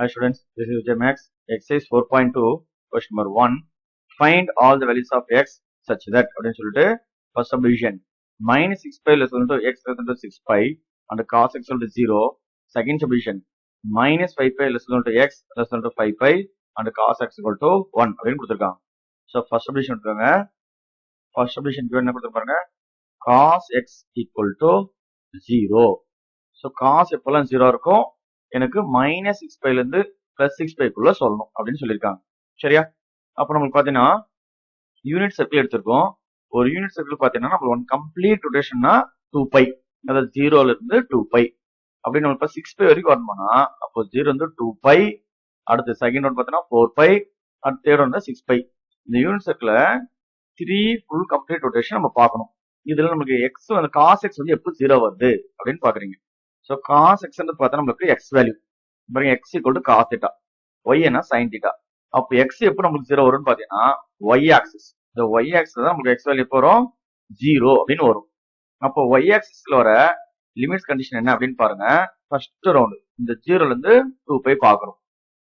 Hi students, this is Vijay Max. Exercise 4.2, question number 1. Find all the values of x such that அப்படின்னு சொல்லிட்டு first subdivision minus 6 pi less than to x less than to 6 pi and cos x equal to 0. Second subdivision minus 5 pi less than to x less than to 5 pi and cos x equal to 1 அப்படின்னு கொடுத்துருக்காங்க. So first subdivision எடுத்துக்கோங்க. First subdivision என்ன கொடுத்துருப்பாங்க, cos x equal to 0. So cos எப்பெல்லாம் 0 இருக்கும், எனக்கு minus 6 பைல இருந்து plus 6 பைக்குள்ள சொல்லணும் அப்படின்னு சொல்லியிருக்காங்க. சரியா? அப்ப நம்மளுக்கு பாத்தீங்கன்னா யூனிட் சர்க்கிள் எடுத்திருக்கோம். ஒரு யூனிட் சர்க்கிள் பாத்தீங்கன்னா நம்ம ஒன் கம்ப்ளீட் ரொட்டேஷன்னா 2 பை, அதாவது 0ல இருந்து 2 பை அப்படின்னு நம்ம 6 பை வரைக்கும் வரணும்னா அப்போ 0 வந்து 2 பை, அடுத்து செகண்ட் ஒன் பாத்தீங்கன்னா 4 பை, அடுத்து தேர்ட் ஒன் 6 பை. இந்த யூனிட் சர்க்கிள 3 ஃபுல் கம்ப்ளீட் ரொட்டேஷன் நம்ம பார்க்கணும். இதுல நமக்கு எக்ஸ் வந்து காஸ் எக்ஸ் வந்து எப்போ 0 வருது அப்படின்னு பாக்குறீங்க. So cos x பார்த்தா நம்மளுக்கு x வேல்யூ பாருங்க, x equal to cos theta, y என்ன sin theta. அப்போ x எப்போ நமக்கு 0 வரும்னு பாத்தீங்கன்னா y axis. இந்த y axis தான் நமக்கு x வேல்யூ எப்போ வரும், 0 அப்படின்னு வரும். அப்போ y axisல வர லிமிட்ஸ் கண்டிஷன் என்ன அப்படின்னு பாருங்க. ஃபர்ஸ்ட் ரவுண்ட் இந்த 0ல இருந்து 2 பை பாக்குறோம்.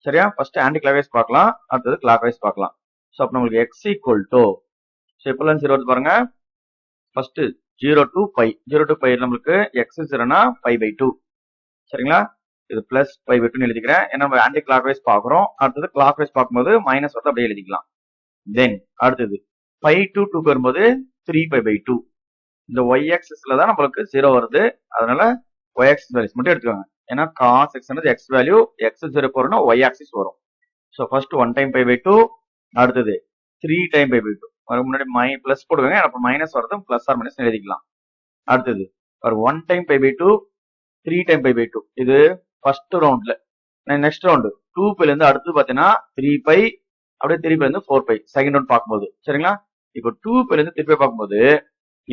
சரியா? ஃபர்ஸ்ட் ஆன்டி கிளாக் வைஸ் பார்க்கலாம், அடுத்தது கிளாக் வைஸ் பார்க்கலாம். சோ அப்போ நம்மளுக்கு x equal to, சோ எப்பெல்லாம் 0 வருது பாருங்க, first 0 to pi, 0 to pi நம்மளுக்கு x 0னா pi by 2. சரிங்களா? இது பிளஸ் pi by 2 எழுதிக்கிறேன். ஏன்னா நம்ம ஆன்டி கிளாக் வைஸ் பாக்குறோம். அடுத்தது கிளாக் வைஸ் பார்க்கும்போது மைனஸ் வந்து அப்படியே எழுதிக்கலாம். தென் அடுத்தது pi to 2 வரும்போது 3 pi by 2. இந்த y axisல தான் நம்மளுக்கு 0 வருது. அதனால y axis வேல்யூஸ் மட்டும் எடுத்துக்கோங்க. ஏன்னா cos x ன்றது x வேல்யூ, x 0 போறோம்னா y axis வரும். So first 1 time pi by 2, அடுத்தது 3 டைம் pi by 2. முன்னாடி பிளஸ் போடுவாங்க, அப்ப மைனஸ் வரதும் பிளஸ் ஆர் மைனஸ் எழுதிக்கலாம். அடுத்தது ஒரு 1 time pi by 2, 3 time pi by 2. இது ஃபர்ஸ்ட் ரவுண்ட்ல. நெக்ஸ்ட் ரவுண்ட் 2 பைல இருந்து அடுத்து பாத்தீங்கன்னா 3 பை, அப்படியே 3 பைல இருந்து 4 பை செகண்ட் ரவுண்ட் பார்க்கும்போது. சரிங்களா? இப்போ 2 பைல இருந்து 3 பை பார்க்கும்போது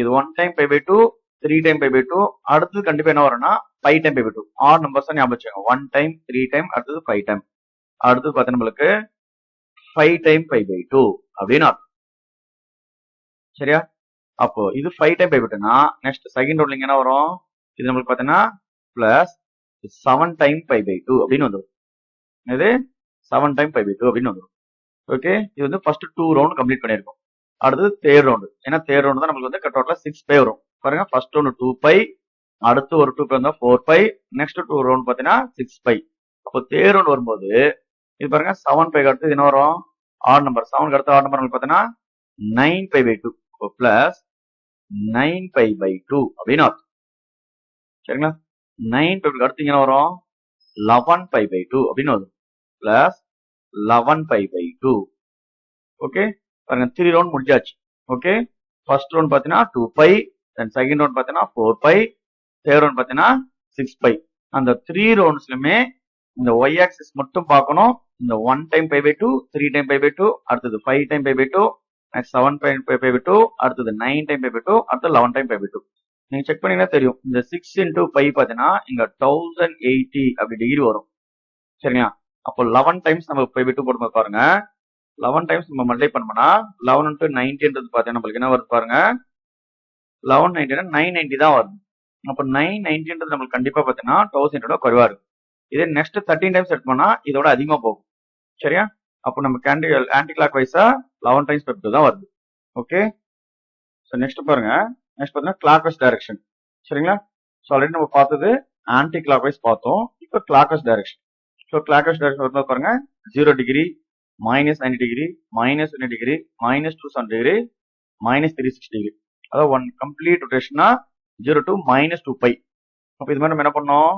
இது 1 time pi by 2, 3 time pi by 2, அடுத்து கண்டிப்பா என்ன வரும்னா 5 time pi by 2. Or numbers தான் ஞாபகம் வச்சுக்கோங்க. 1 டைம், 3 டைம், அடுத்தது 5 டைம், அடுத்து பாத்தீங்கன்னா நம்மளுக்கு 5 டைம் pi by 2 அப்படின்னு அர்த்தம். சரியா? அப்போ இது 5 டைம் pi by 2னா நெக்ஸ்ட் செகண்ட் ரவுண்ட்ல என்ன வரும், இது நம்மளுக்கு பாத்தீங்கன்னா பிளஸ் 7 டைம் pi by 2 அப்படின்னு வந்துடும். இது 7 டைம் pi by 2 அப்படின்னு வந்துடும். ஓகே, இது வந்து ஃபர்ஸ்ட் 2 ரவுண்ட் கம்ப்ளீட் பண்ணிருக்கோம். அடுத்தது தேர்ட் ரவுண்ட். ஏன்னா தேர்ட் ரவுண்ட் தான் நமக்கு வந்து டோட்டலா 6 பை வரும். பாருங்க, ஃபர்ஸ்ட் ரவுண்ட் 2 பை, அடுத்து ஒரு 2 பை வந்தா 4 பை, நெக்ஸ்ட் 2 ரவுண்ட் பாத்தீங்கன்னா 6 பை. அப்போ தேர்ட் ரவுண்ட் வரும்போது இது பாருங்க 7 பைக்கு அடுத்து என்ன வரும், ஆட் நம்பர். 7க்கு அடுத்து ஆட் நம்பர் பாத்தீங்கன்னா 9 pi by 2 plus 9 pi by 2 அப்படின்னு அர்த்தம். சரிங்களா? 9 pi அடுத்து என்ன வரும், 11 pi by 2 அப்படின்னு வரும். Plus 11 pi by 2. ஓகே, பாருங்க 3 ரவுண்ட் முடிஞ்சாச்சு. ஓகே, ஃபர்ஸ்ட் ரவுண்ட் பாத்தீங்கன்னா 2 பை, தென் செகண்ட் ரவுண்ட் பாத்தீங்கன்னா 4 பை, தேர்ட் ரவுண்ட் பாத்தீங்கன்னா 6 பை. அந்த 3 ரவுண்ட்ஸ்லயுமே இந்த y axis மட்டும் பார்க்கணும். இந்த 1 time pi by 2, 3 time pi by 2, அடுத்தது 5 time pi by 2, next 7 time pi by 2, அடுத்தது 9 டைம் pi by 2, அடுத்து 11 டைம் pi by 2. நீங்க செக் பண்ணீங்கன்னா தெரியும். இந்த 6 into pi பாத்தீங்கன்னா இங்க 1080 அப்படி டிகிரி வரும். சரிங்களா? அப்போ 11 டைம்ஸ் நம்ம pi by 2 போடும்போது பாருங்க, 11 டைம்ஸ் நம்ம மல்டிப்ளை பண்ணோம்னா 11 into 90ன்றது பாத்தீங்கன்னா நம்மளுக்கு என்ன வருது பாருங்க, 1190 990 தான் வருது. அப்போ 990ன்றது நம்மளுக்கு கண்டிப்பா பாத்தீங்கன்னா 1000 குறைவா இருக்கு. இதே நெக்ஸ்ட் 13 டைம்ஸ் எடுத்தோம்னா இதோட அதிகமா போகும். சரியா? அப்போ நம்ம ஆன்டி கிளாக் வைஸா 11 டைம்ஸ் pi by 2 தான் வருது. ஓகே, சோ நெக்ஸ்ட் பாருங்க, நெக்ஸ்ட் பாத்தீங்கன்னா கிளாக் வைஸ் டைரக்ஷன். சரிங்களா? சோ ஆல்ரெடி நம்ம பார்த்தது ஆன்டி கிளாக் வைஸ் பார்த்தோம். இப்போ clockwise direction. So clockwise direction வரும்போது பாருங்க, 0 degree, minus 90 degree, minus 20 degree, minus 270 degree, minus 360 degree. அதாவது ஒன் கம்ப்ளீட் ரொட்டேஷனா 0 to மைனஸ் 2 பை. அப்போ இது மாதிரி நம்ம என்ன பண்ணோம்,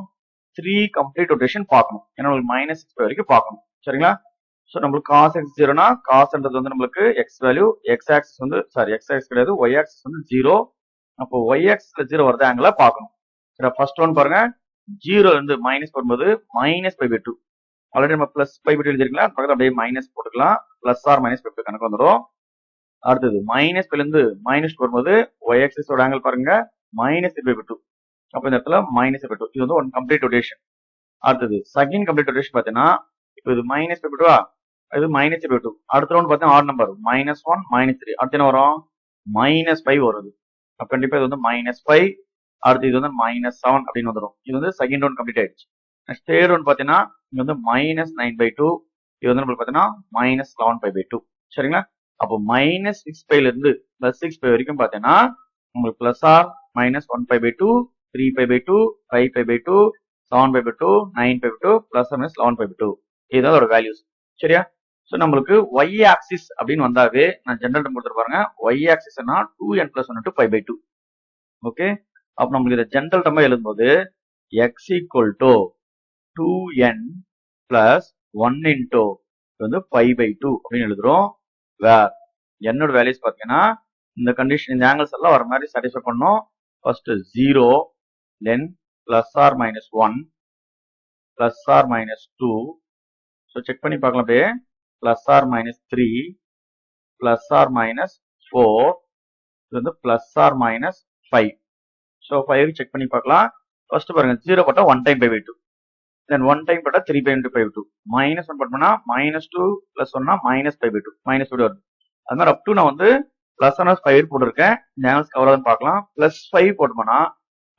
3 கம்ப்ளீட் ரொட்டேஷன் பார்க்கணும். ஏன்னா நம்மளுக்கு மைனஸ் 6 பை வரைக்கும் பார்க்கணும். சரிங்களா? சோ நம்மளுக்கு cos x 0னா cosன்றது வந்து நம்மளுக்கு x வேல்யூ, x ஆக்சிஸ் வந்து x ஆக்சிஸ் கிடையாது, y ஆக்சிஸ் வந்து 0. அப்போ y ஆக்சிஸ்ல 0 வரது ஆங்கிளா பார்க்கணும். சரி, ஃபர்ஸ்ட் ஒன் பாருங்க, 0 இருந்து மைனஸ் வரும்போது மைனஸ் pi by 2. ஆல்ரெடி நம்ம பிளஸ் pi by 2 எழுதிருக்கலாம், பக்கத்துல அப்படியே மைனஸ் போட்டுக்கலாம். Plus or minus pi by 2 கணக்கு வந்துடும். அடுத்தது மைனஸ் பைல இருந்து மைனஸ் வரும்போது y ஆக்சிஸோட ஆங்கிள் பாருங்க மைனஸ் pi by 2. அப்போ இந்த இடத்துல மைனஸ் pi by 2. இது வந்து ஒன் கம்ப்ளீட் ரொட்டேஷன். அடுத்தது செகண்ட் கம்ப்ளீட் ரொட்டேஷன் பாத்தீங்கன்னா இப்போ இது மைனஸ் pi by 2, இது மைனஸ் pi by 2. அடுத்த ரவுண்ட் பாத்தீங்கன்னா ஆட் நம்பர் -1, -3, அடுத்து என்ன வரும், -5 வருது. அப்ப கண்டிப்பா இது வந்து -5, அடுத்து இது வந்து -7 அப்படின்னு வந்துடும். இது வந்து செகண்ட் ரவுண்ட் கம்ப்ளீட் ஆயிடுச்சு. நெக்ஸ்ட் தேர்ட் ஒன் பார்த்தீங்கன்னா இங்க வந்து -9/2, இது வந்து நம்மளுக்கு பார்த்தீங்கன்னா -11/2. சரிங்களா? அப்போ -6π இருந்து +6π வரைக்கும் பார்த்தீங்கன்னா உங்களுக்கு பிளஸ் ஆர் -1π/2, 3π/2, 5π/2, 7π/2, 9π/2, பிளஸ் -11π/2. இதுதான் அதோட வேல்யூஸ். சரியா? ஸோ நம்மளுக்கு y ஆக்சிஸ் அப்படின்னு வந்தாவே நான் ஜெனரல் டேர்ம் கொடுத்துட்டு பாருங்க. y ஆக்சிஸ்னா 2n + 1 × π/2. ஓகே, அப்போ நம்மளுக்கு இதை ஜெனரல் டேர்மா எழுதும்போது x = 2n + 1 × வந்து π/2 அப்படின்னு எழுதுறோம். வேர் என்னோட வேல்யூஸ் பார்த்தீங்கன்னா இந்த கண்டிஷன் இந்த ஆங்கிள்ஸ் எல்லாம் வர மாதிரி சாட்டிஸ்ஃபை பண்ணோம். ஃபர்ஸ்ட் 0, தென் +or-1, +or-2. ஸோ செக் பண்ணி பார்க்கலாம். அப்படியே +or-3, +or-4, இது வந்து +or-5. ஸோ 5 செக் பண்ணி பார்க்கலாம். ஃபர்ஸ்ட் பாருங்க 0 போட்டா 1 டைம் π/2, தென் 1 டைம் போட்டா 3π × π/2, -1 போட்டோம்னா -2 + 1 -π/2, -2 வருது. அது மாதிரி அப் டு நான் வந்து +5 போட்டிருக்கேன். இந்த ஆங்கிள்ஸ் கவர் ஆகுதுன்னு பார்க்கலாம். +5 போட்டோம்னா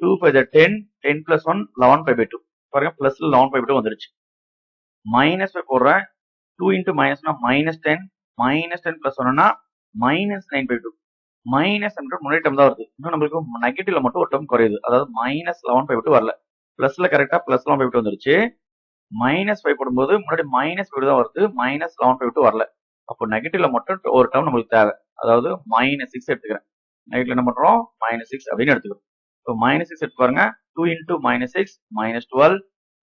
2 5 10, 10 + 1 11π/2. பாருங்க பிளஸ்ல 11π/2 வந்துருச்சு. -5 போடுறேன். 2 × -னா -10, -10 + 1னா -9/2. -1 முன்னாடி டேர்ம் தான் வருது. இன்னும் நம்மளுக்கு நெகட்டிவ்ல மட்டும் ஒரு டேர்ம் குறையுது. அதாவது -11/2 வரல. பிளஸ்ல கரெக்டா +11/2 வந்துருச்சு. -5 போடும்போது முன்னாடி -5 தான் வருது. -11/2 வரல. அப்போ நெகட்டிவ்ல மட்டும் ஒரு டேர்ம் நம்மளுக்கு தேவை. அதாவது -6 எடுத்துக்கிறேன். நெகட்டிவ்ல என்ன பண்றோம்? -6 அப்படின்னு எடுத்துக்கிறோம். இப்போ -6 எடுத்து பாருங்க. 2 × -6 -12,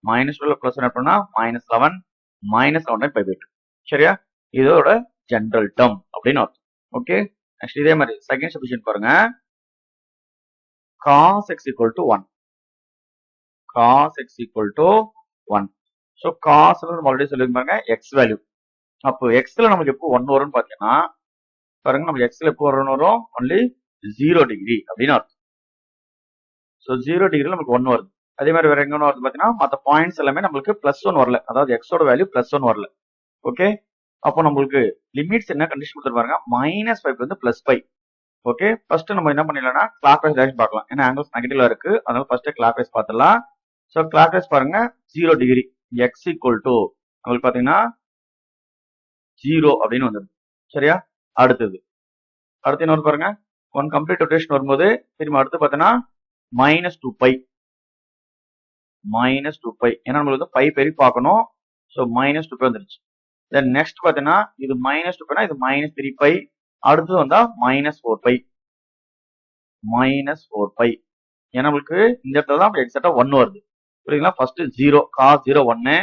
-12 + 1 பண்ணா -11, -11 π/2. சரியா? இதோட ஜெனரல் டேர்ம் அப்படின்னு அர்த்தம். ஓகே, நெக்ஸ்ட் இதே மாதிரி செகண்ட் சப்ஸ்டிட்யூஷன் பாருங்க. cos x = 1. cos x = 1. So cos நம்ம ஆல்ரெடி சொல்லியிருப்பாங்க x வேல்யூ. அப்போ xல நமக்கு எப்போ 1 வரும்னு பார்த்தீங்கன்னா பாருங்க, நமக்கு xல எப்போ வரும்? ஒன்லி 0 டிகிரி அப்படின்னு அர்த்தம். ஸோ 0 டிகிரில நமக்கு 1 வருது. அதே மாதிரி வேற எங்க வருது பார்த்தீங்கன்னா மற்ற பாயிண்ட்ஸ் எல்லாமே நம்மளுக்கு +1 வரல. அதாவது xோட வேல்யூ +1 வரல. ஓகே, அப்போ நம்மளுக்கு லிமிட்ஸ் என்ன கண்டிஷன் கொடுத்துருப்பாங்க? -5 வந்து +5. ஓகே, ஃபர்ஸ்ட் நம்ம என்ன பண்ணிடலாம்னா கிளாக் வைஸ் டைரக்ஷன் பார்க்கலாம். ஏன்னா ஆங்கிள்ஸ் நெகட்டிவ்ல இருக்கு. அதனால ஃபர்ஸ்ட் கிளாக் வைஸ் பார்த்துடலாம். ஸோ கிளாக் வைஸ் பாருங்க 0 டிகிரி. x = நம்மளுக்கு பார்த்தீங்கன்னா 0 அப்படின்னு வந்துடும். சரியா? அடுத்து என்ன பாருங்க, 1 கம்ப்ளீட் ரொட்டேஷன் வரும்போது திரும்ப அடுத்து பார்த்தீங்கன்னா -2π. ஏன்னா நம்மளுக்கு வந்து π பெரிய பார்க்கணும். ஸோ -2π வந்துருச்சு. தென் நெக்ஸ்ட் பார்த்தீங்கன்னா இது -2πனா இது -3π. அடுத்து வந்தா -4π. ஏன்னா நம்மளுக்கு இந்த இடத்துல தான் எக்ஸாக்டா 1 வருது. புரியுதுங்களா? ஃபர்ஸ்ட் 0 cos 0 1,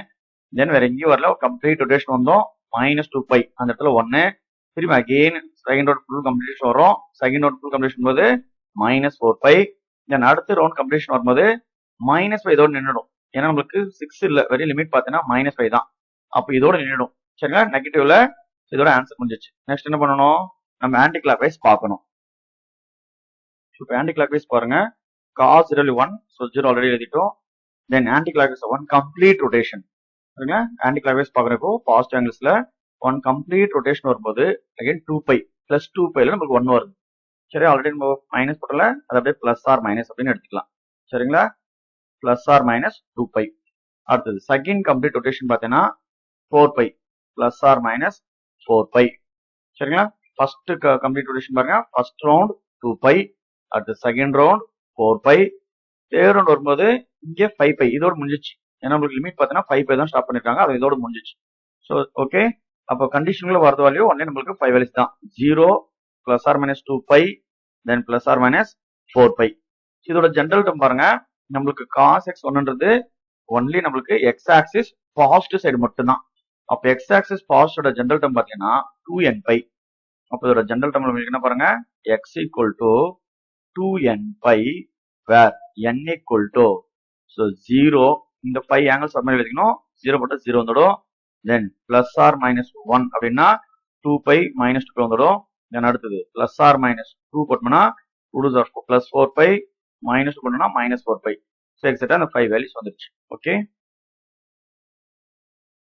தென் வேற எங்கேயும் வரல. கம்ப்ளீட் ரொட்டேஷன் வந்தோம். -2π அந்த இடத்துல 1. திரும்ப again second round full completion வரும். செகண்ட் ரவுண்ட் ஃபுல் கம்ப்ளீஷன் போது -4π. தென் அடுத்த ரவுண்ட் கம்ப்ளீஷன் வரும்போது -5 இதோட நின்றுடும். ஏன்னா நம்மளுக்கு 6 இல்ல, வெரி லிமிட் பார்த்தீங்கன்னா -5 தான். அப்போ இதோட நின்றுடும். சரிங்களா? நெகட்டிவ்ல இதோட ஆன்சர் முடிஞ்சிச்சு. நெக்ஸ்ட் என்ன பண்ணணும்? நம்ம ஆன்டி கிளாக் வைஸ் பார்க்கணும். இப்போ ஆன்டி கிளாக் வைஸ் பாருங்க. cos 0 1, ஸோ 0 ஆல்ரெடி எழுதிட்டோம். Then anticlockwise 1 complete rotation. சரிங்களா? ஆன்டி கிளாக் வைஸ் பார்க்குறப்போ பாசிட்டிவ் ஆங்கிள்ஸ்ல 1 கம்ப்ளீட் ரொட்டேஷன் வரும்போது அகைன் 2π +2πல நமக்கு 1 வருது. சரி, ஆல்ரெடி நம்ம மைனஸ் போட்டல, அது அப்படியே +or- அப்படின்னு எடுத்துக்கலாம். சரிங்களா? +or-2π. அடுத்தது செகண்ட் கம்ப்ளீட் ரொட்டேஷன் பார்த்தீங்கன்னா 4π +or-4π. சரிங்களா? ஃபர்ஸ்ட் கம்ப்ளீட் ரொட்டேஷன் பாருங்க. ஃபர்ஸ்ட் ரவுண்ட் 2π, அடுத்து செகண்ட் ரவுண்ட் 4π, தேர்ட் ரவுண்ட் வரும்போது இங்கே 5π. இதோட முடிஞ்சிச்சு. ஏன்னா நம்மளுக்கு லிமிட் பார்த்தீங்கன்னா 5π தான் ஸ்டாப் பண்ணிருக்காங்க. அது இதோட முடிஞ்சிச்சு. ஸோ ஓகே, அப்போ கண்டிஷன்ல வரது வேல்யூ ஒன்னே நம்மளுக்கு 5 வேல்யூஸ் தான். 0 +or-2π, தென் +or-4π. இதோட ஜெனரல் டேர்ம் பாருங்க. நம்மளுக்கு cos x 1ன்றது ஒன்லி நம்மளுக்கு x ஆக்சிஸ் பாசிட்டிவ் சைடு மட்டும் தான். அப்போ x ஆக்சிஸ் பாசிட்டிவோட ஜெனரல் டேர்ம் பார்த்தீங்கன்னா 2nπ. அப்போ இதோட ஜெனரல் டேர்ம்ல உங்களுக்கு என்ன பாருங்க, x = 2nπ வேர் n = 0. இந்த 5 ஆங்கிள்ஸ் மாதிரி எழுதிக்கணும். 0 போட்டா 0 வந்துடும். தென் +or-1 அப்படின்னா 2π -2π வந்துடும். தென் அடுத்தது +or-2 போட்டோம்னா 2 +4π, -2 போட்டோம்னா -4π. ஸோ எக்ஸாக்டா அந்த 5 வேல்யூஸ் வந்துருச்சு. ஓகே.